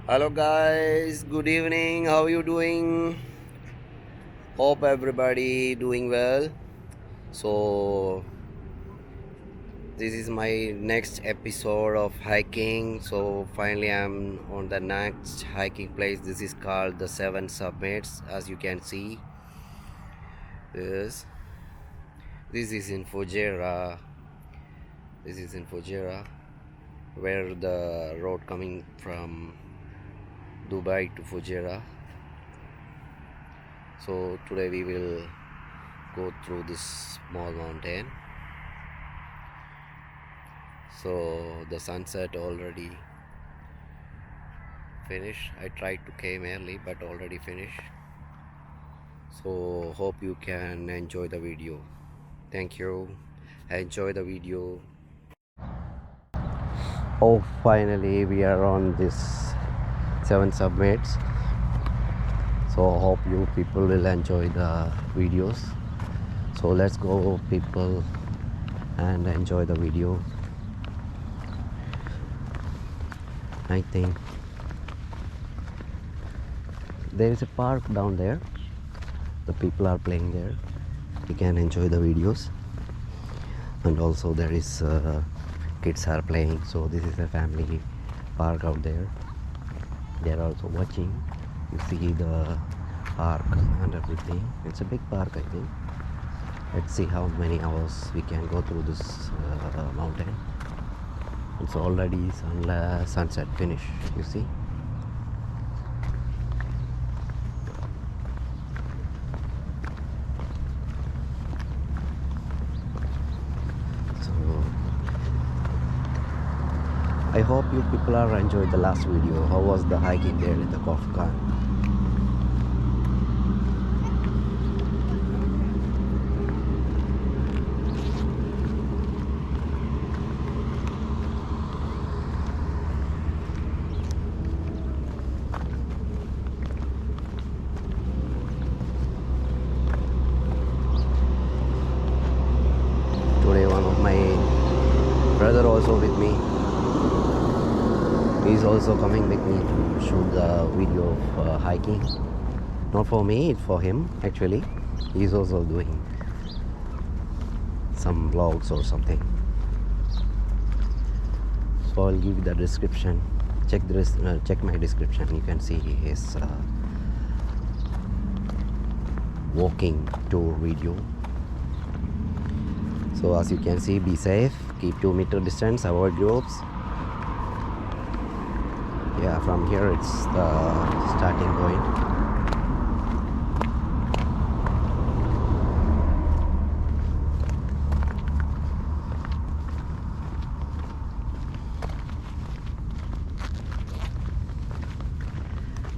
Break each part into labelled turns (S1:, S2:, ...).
S1: Hello guys, good evening. How you doing? Hope everybody doing well. So this is my next episode of hiking. So finally I'm on the next hiking place. This is called the Seven Summits. As you can see, this this is in Fujairah. This is in Fujairah, where the road coming from Dubai to Fujairah. So today we will go through this small mountain. So the sunset already finished. I tried to came early but already finished. So hope you can enjoy the video. Thank you. Enjoy the video. Oh, finally we are on this 7 summits. So hope you people will enjoy the videos. So let's go people and enjoy the video. I think there is a park down there. The people are playing there. You can enjoy the videos. And also there is kids are playing. So this is a family park out there. They are also watching. You see the park and everything. It's a big park, I think. Let's see how many hours we can go through this mountain. It's already sunset finish, you see. So I hope you people are enjoyed the last video. How was the hiking there in the Gulf of Oman? Today one of my brother also with me. He's also coming with me to shoot the video of hiking. Not for me, it's for him actually. He's also doing some vlogs or something. So I'll give you the description. Check my description. You can see his walking tour video. So as you can see, be safe, keep 2 meter distance, avoid groups. Yeah, from here it's the starting point.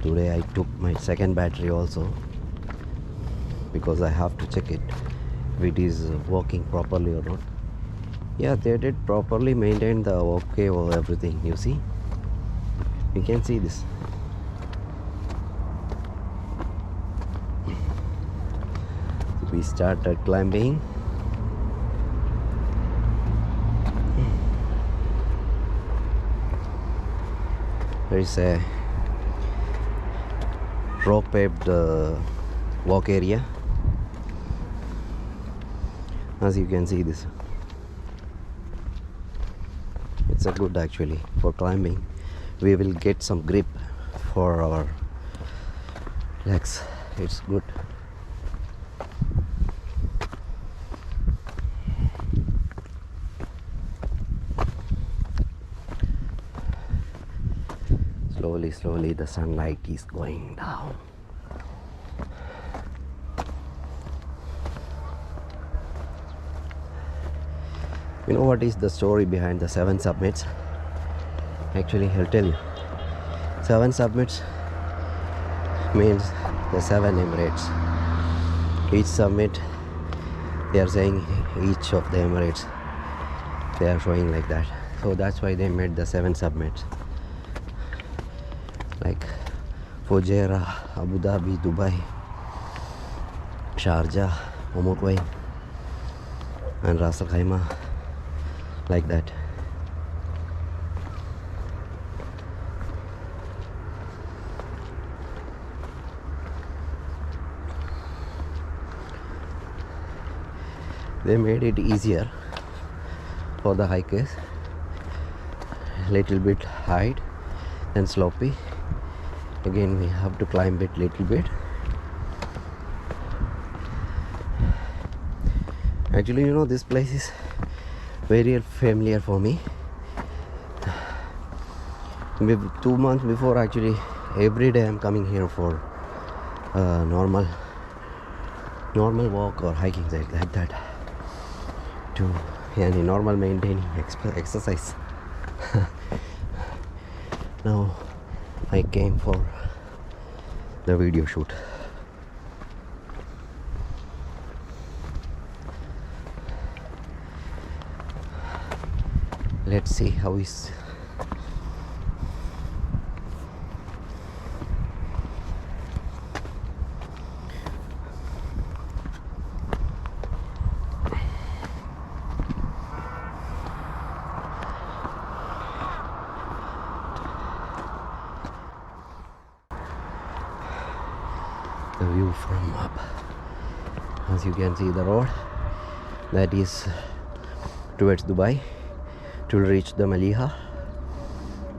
S1: Today I took my second battery also because I have to check it if it is working properly or not. Yeah, they did properly maintain the okay or everything, you see. You can see this. We started climbing. There is a rock paved walk area. As you can see this, it's a good actually for climbing. We will get some grip for our legs. It's good. Slowly the sunlight is going down. You know what is the story behind the 7 summits? Actually, I'll tell you. 7 summits means the 7 Emirates. Each summit, they are saying each of the Emirates. They are showing like that. So that's why they made the 7 summits. Like Fujairah, Abu Dhabi, Dubai, Sharjah, Oman, and Ras Al Khaimah, like that. They made it easier for the hikers. Little bit height and slopey. Again we have to climb it little bit. Actually, you know, this place is very familiar for me. 2 months before, actually every day I'm coming here for normal walk or hiking like that, to any normal maintaining exercise. Now I came for the video shoot. Let's see how is the view from up. As you can see, the road that is towards Dubai to reach the Maliha,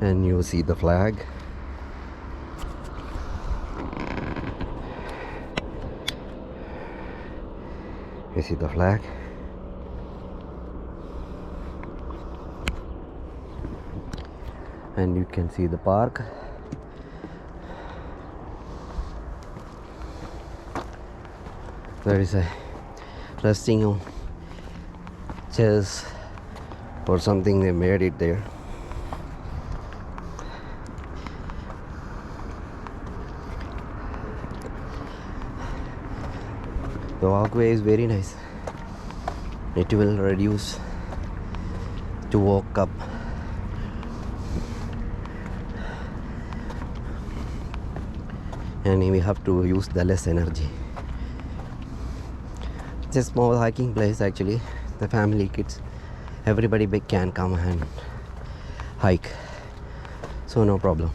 S1: and you see the flag. You see the flag. And you can see the park. There is a resting on chairs or something, they made it there. The walkway is very nice. It will reduce to walk up. And we have to use the less energy. It's a small hiking place actually. The family, kids, everybody big can come and hike, so no problem.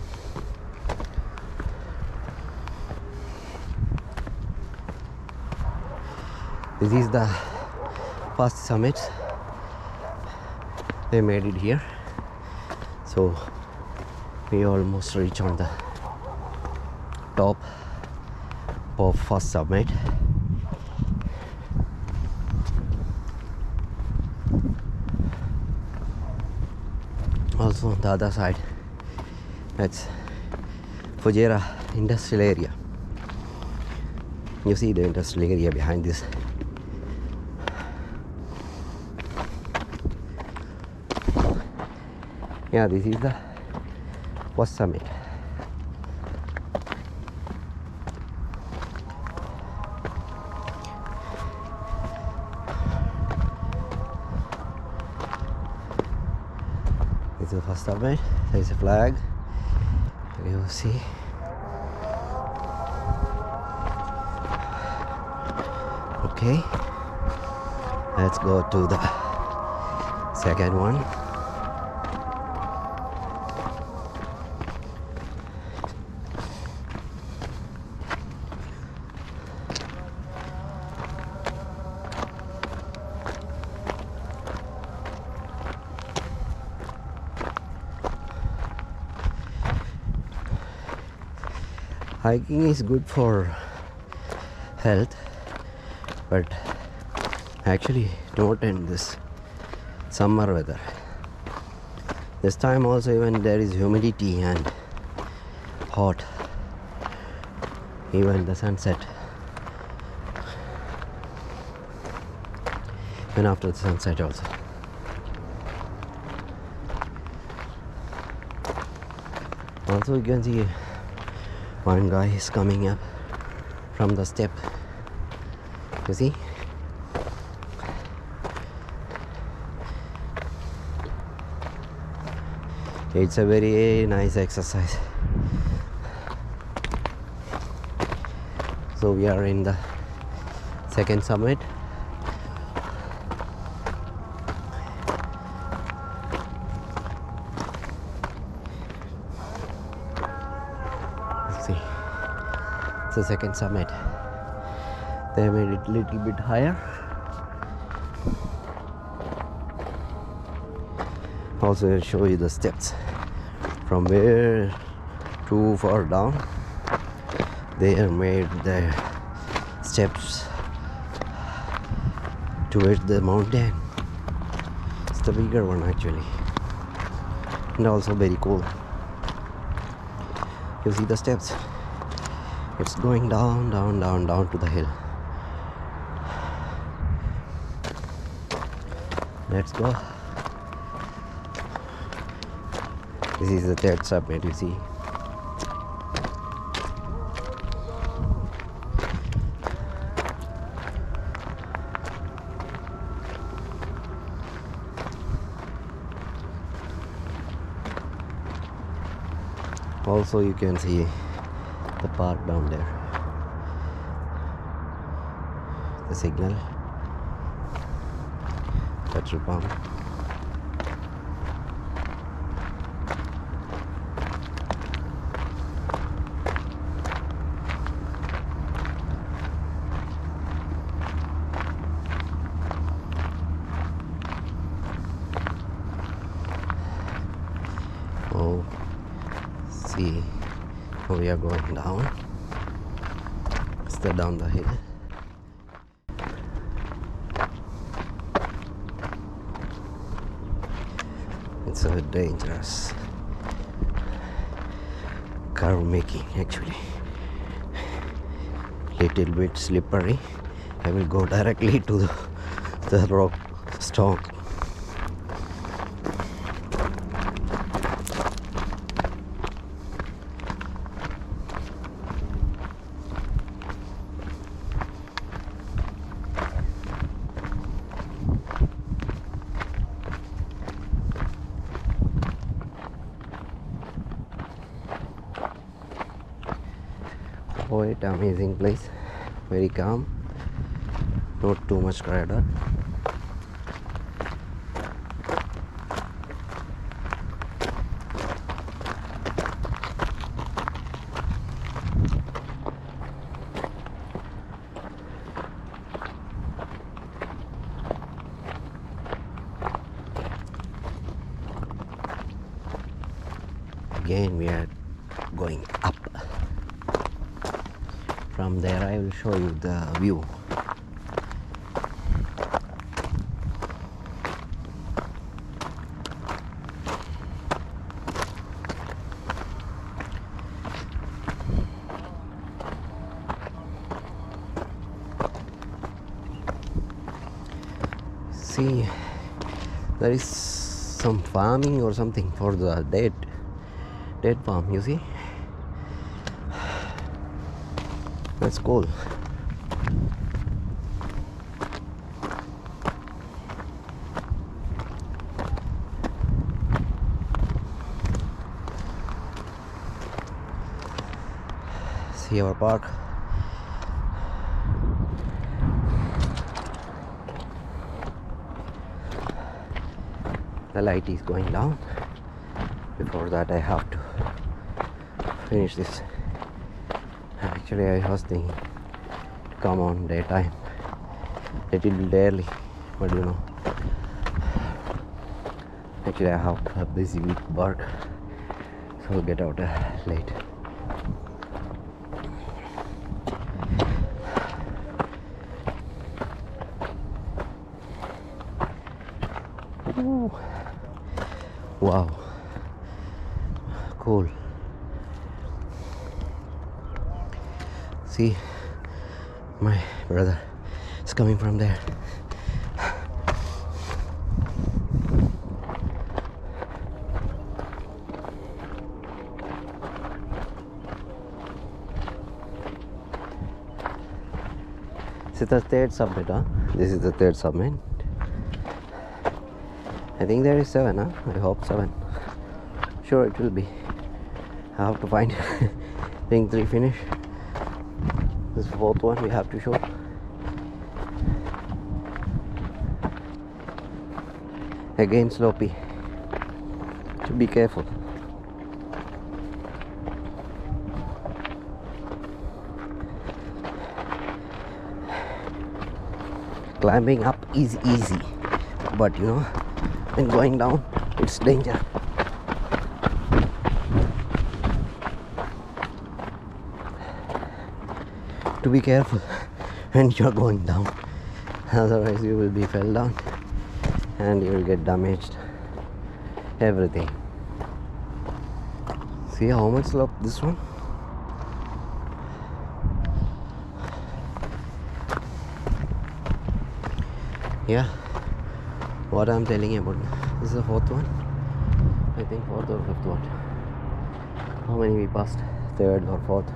S1: This is the first summit. They made it here, so we almost reach on the top of first summit. Also on the other side, that's Fujairah industrial area. You see the industrial area behind this. Yeah, this is the first summit. This is the first summit. There is a flag. You see. Okay. Let's go to the second one. Hiking is good for health, but actually not in this summer weather. This time also, even there is humidity and hot, even the sunset, and after the sunset also. Also you can see one guy is coming up from the step. You see? It's a very nice exercise. So we are in the second summit. See, it's the second summit. They made it a little bit higher. Also I'll show you the steps from where too far down. They have made the steps towards the mountain. It's the bigger one actually, and also very cool. You see the steps? It's going down, down, down, down to the hill. Let's go. This is the third summit, you see. Also you can see the park down there, the signal, petrol pump. Oh, see, we are going down. Still down the hill. It's so dangerous curve making actually. Little bit slippery. I will go directly to the rock stone. Quite amazing place, very calm, not too much crowded. Again we are going up. From there I will show you the view. See, there is some farming or something for the date farm, you see. That's cool. See our park. The light is going down. Before that I have to finish this. Actually I was thinking to come on daytime, little bit early, but you know, actually I have a busy week work, so I'll get out late. Ooh. Wow, cool. See, my brother is coming from there. This is the third summit, huh? This is the third summit. I think there is 7, huh? I hope 7. Sure it will be. I have to find ring 3 finish. This fourth one we have to show. Again slopey, so be careful. Climbing up is easy, but you know, when going down It's danger. To be careful when you're going down, otherwise you will be fell down and you will get damaged everything. See how much slope this one. Yeah, what I'm telling you about, this is the fourth one, I think, fourth or fifth one. How many we passed? Third or fourth.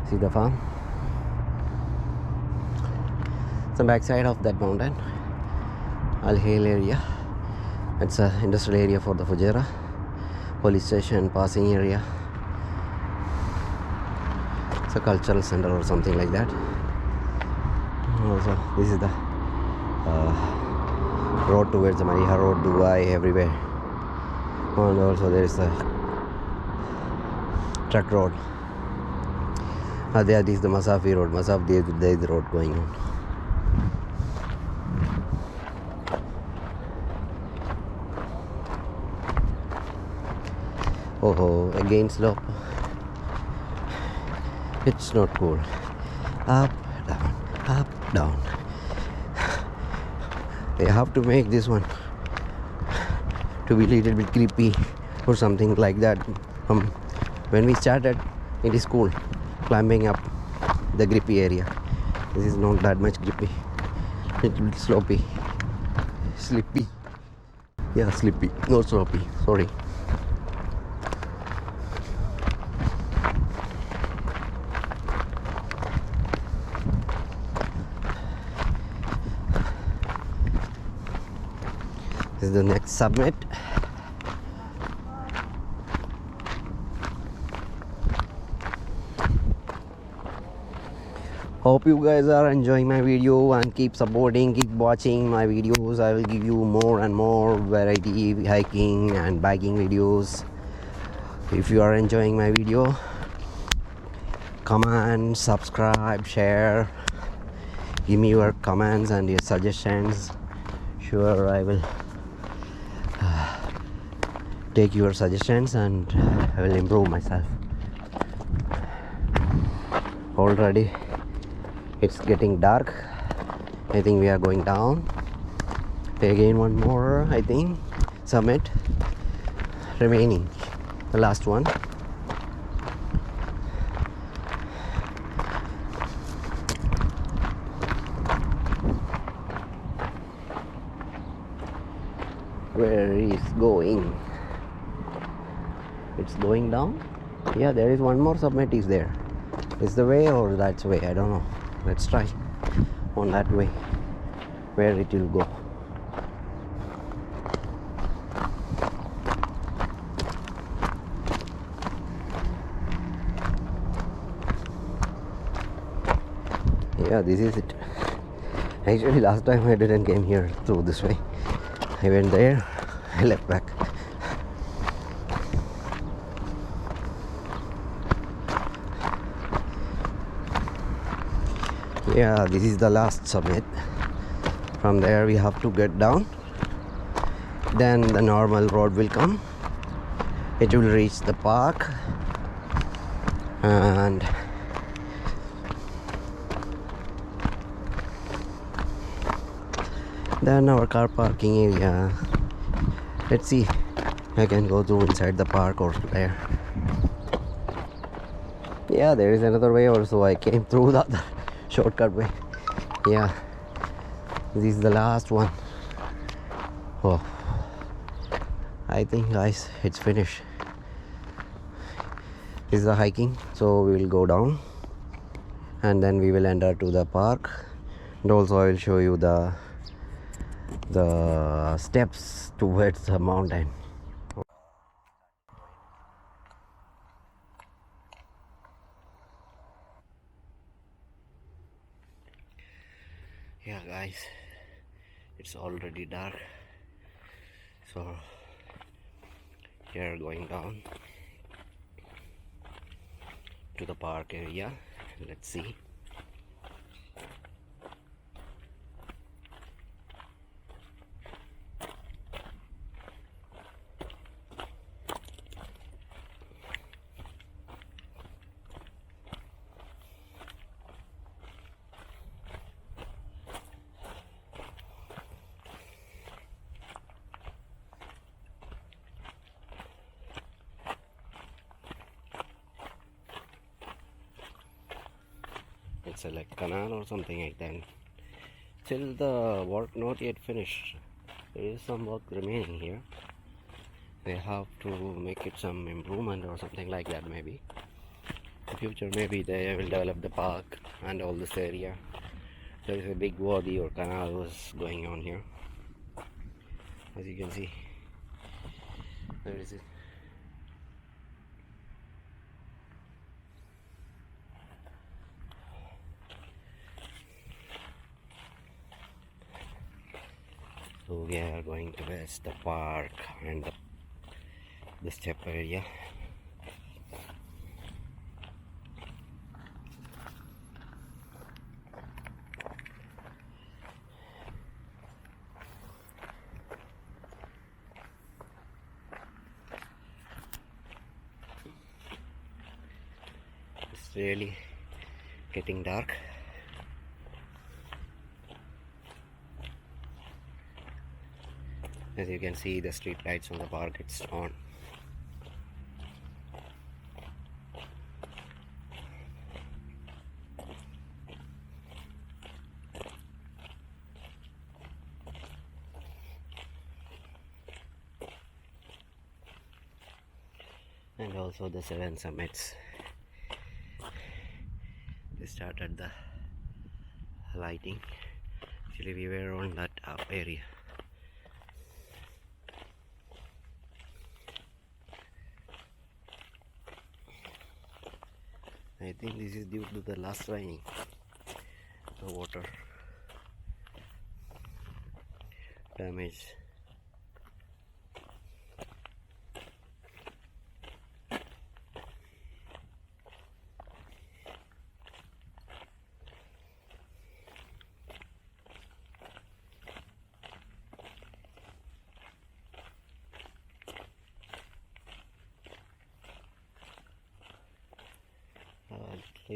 S1: See the farm. It's the backside of that mountain, Al Hail area. It's an industrial area for the Fujairah, police station, passing area. It's a cultural center or something like that. Also, this is the road towards the Mariha Road, Dubai, everywhere. And also there is the truck road. There is the Masafi road. There is the road going on. Oh, again slope. It's not cool. Up, down, up, down. They have to make this one to be a little bit creepy or something like that. When we started in the school climbing up the grippy area, this is not that much grippy. It's a bit sloppy, slippy. Yeah, slippy, not sloppy. Sorry. This is the next summit. Hope you guys are enjoying my video and keep supporting, keep watching my videos. I will give you more and more variety hiking and biking videos. If you are enjoying my video, comment, subscribe, share, give me your comments and your suggestions. Sure, I will take your suggestions and I will improve myself. Already it's getting dark. I think we are going down. Again one more, I think, summit remaining, the last one. Where is going? It's going down. Yeah, there is one more summit is there. Is the way or that's way? I don't know. Let's try on that way where it will go. Yeah, this is it. Actually last time I didn't came here through this way. I went there, I left back. Yeah, this is the last summit. From there we have to get down. Then the normal road will come. It will reach the park. And then our car parking area. Let's see. I can go through inside the park or there. Yeah, there is another way also. I came through the other shortcut way. Yeah, this is the last one. Oh, I think guys it's finished. This is the hiking, so we will go down and then we will enter to the park. And also I will show you the steps towards the mountain. Yeah guys, it's already dark, so here going down to the park area. Let's see. It's a like canal or something like that. Still the work not yet finished. There is some work remaining here. They have to make it some improvement or something like that maybe. In future maybe they will develop the park and all this area. There is a big wadi or canal was going on here. As you can see, there is it. So we are going towards the park and the step area. It's really getting dark. As you can see, the street lights on the park, it's on. And also the 7 summits. They started the lighting. Actually, we were on that area. I think this is due to the last raining. The water damage.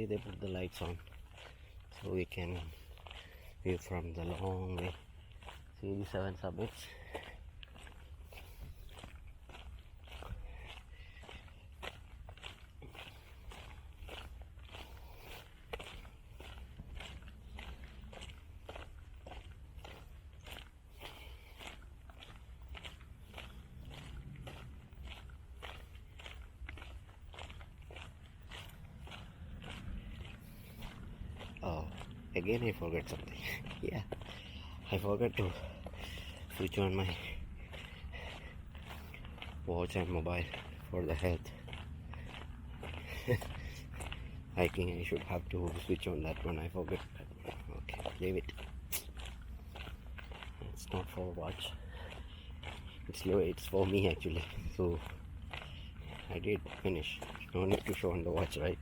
S1: They put the lights on so we can view from the long way. See the 7 summits. Oh, again I forgot something. Yeah, I forgot to switch on my watch and mobile for the health. I think I should have to switch on that one. I forgot that one. Okay, leave it. It's not for watch. It's for me actually. So I did finish. No need to show on the watch, right?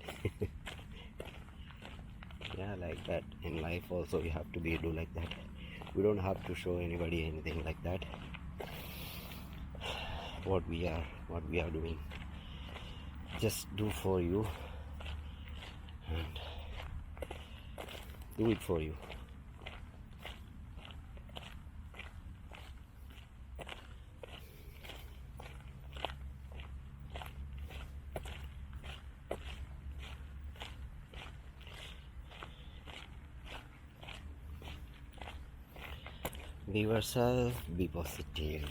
S1: Yeah, like that in life also you have to do like that. We don't have to show anybody anything like that. What we are doing, just do for you and do it for you. Be yourself, be positive.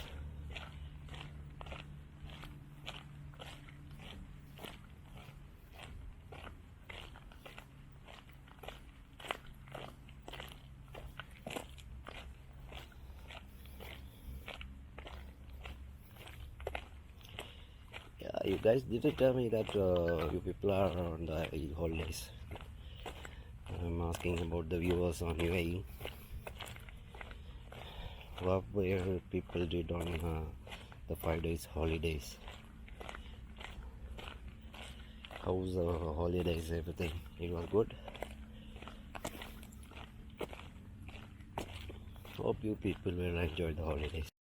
S1: Yeah, you guys didn't tell me that you people are on the holidays. I'm asking about the viewers on UAE. What were people did on the 5 days holidays? How's the holidays, everything? It was good. Hope you people will enjoy the holidays.